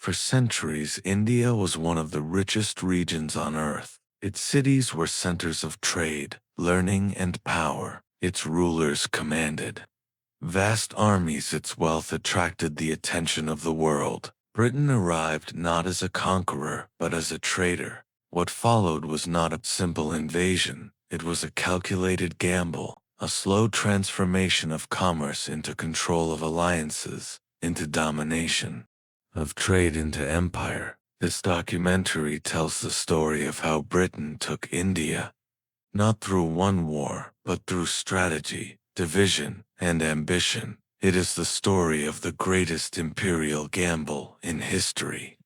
For centuries, India was one of the richest regions on earth. Its cities were centers of trade, learning, and power. Its rulers commanded vast armies. Its wealth attracted the attention of the world. Britain arrived not as a conqueror, but as a trader. What followed was not a simple invasion. It was a calculated gamble, a slow transformation of commerce into control of alliances, into domination, of trade into empire. This documentary tells the story of how Britain took India, not through one war, but through strategy, division, and ambition. It is the story of the greatest imperial gamble in history.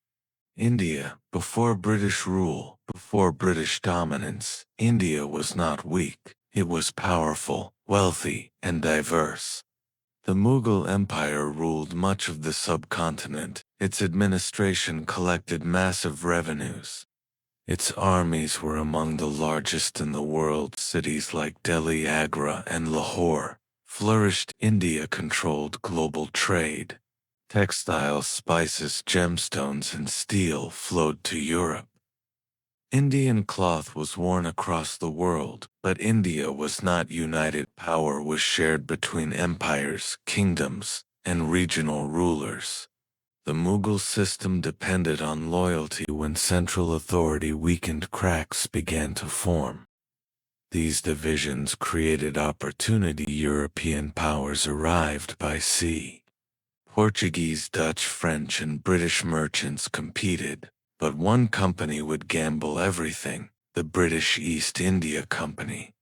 India, before British rule, before British dominance, India was not weak. It was powerful, wealthy, and diverse. The Mughal Empire ruled much of the subcontinent. Its administration collected massive revenues. Its armies were among the largest in the world. Cities like Delhi, Agra, and Lahore flourished. India controlled global trade. Textiles, spices, gemstones, and steel flowed to Europe. Indian cloth was worn across the world, but India was not united. Power was shared between empires, kingdoms, and regional rulers. The Mughal system depended on loyalty. When central authority weakened, cracks began to form. These divisions created opportunity. European powers arrived by sea. Portuguese, Dutch, French, and British merchants competed, but one company would gamble everything: the British East India Company.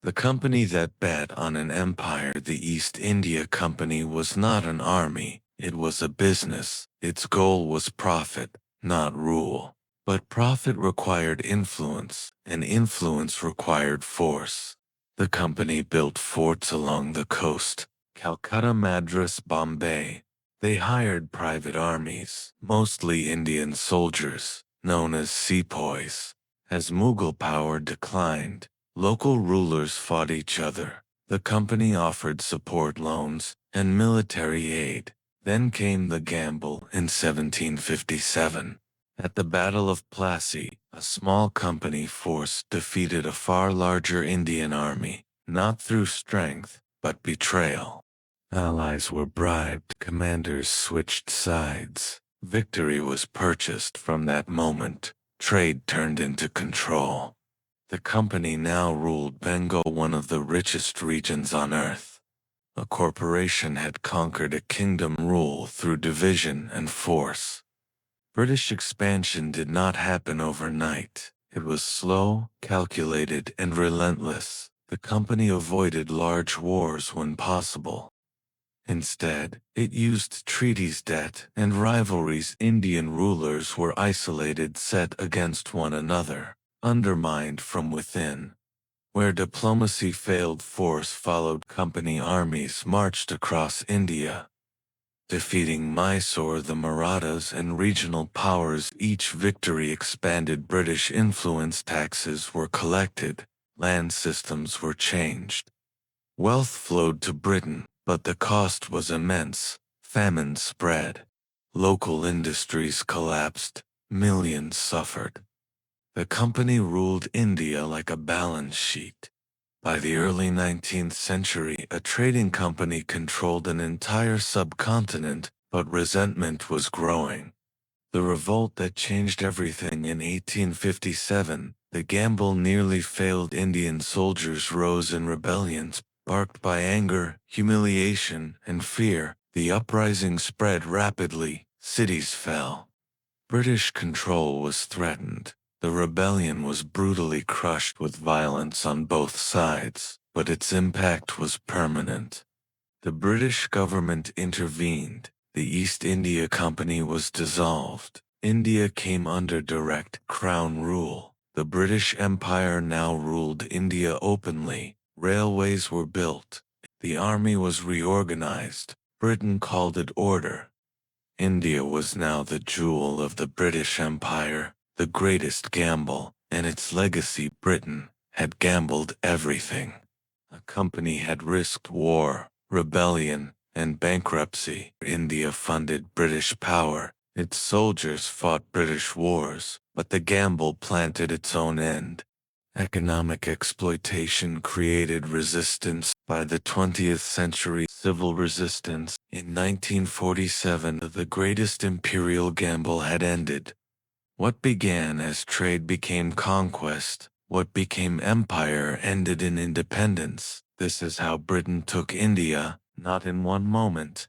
The company that bet on an empire. The East India Company was not an army, it was a business. Its goal was profit, not rule. But profit required influence, and influence required force. The company built forts along the coast: Calcutta, Madras, Bombay. They hired private armies, mostly Indian soldiers, known as sepoys. As Mughal power declined, local rulers fought each other. The company offered support loans and military aid. Then came the gamble in 1757. At the Battle of Plassey, a small company force defeated a far larger Indian army, not through strength, but betrayal. Allies were bribed, commanders switched sides. Victory was purchased. From that moment, trade turned into control. The company now ruled Bengal, one of the richest regions on earth. A corporation had conquered a kingdom. Rule through division and force. British expansion did not happen overnight. It was slow, calculated, and relentless. The company avoided large wars when possible. Instead, it used treaties, debt, and rivalries. Indian rulers were isolated, set against one another, undermined from within. Where diplomacy failed, force followed. Company armies marched across India, defeating Mysore, the Marathas, and regional powers. Each victory expanded British influence. Taxes were collected, land systems were changed. Wealth flowed to Britain, but the cost was immense. Famine spread. Local industries collapsed. Millions suffered. The company ruled India like a balance sheet. By the early 19th century, a trading company controlled an entire subcontinent, but resentment was growing. The revolt that changed everything in 1857, the gamble nearly failed. Indian soldiers rose in rebellions, sparked by anger, humiliation, and fear. The uprising spread rapidly. Cities fell. British control was threatened. The rebellion was brutally crushed with violence on both sides, but its impact was permanent. The British government intervened. The East India Company was dissolved. India came under direct crown rule. The British Empire now ruled India openly. Railways were built. The army was reorganized. Britain called it order. India was now the jewel of the British Empire, the greatest gamble, and its legacy. Britain had gambled everything. A company had risked war, rebellion, and bankruptcy. India funded British power. Its soldiers fought British wars, but the gamble planted its own end. Economic exploitation created resistance. By the 20th century, civil resistance. In 1947, the greatest imperial gamble had ended. What began as trade became conquest. What became empire ended in independence. This is how Britain took India, not in one moment,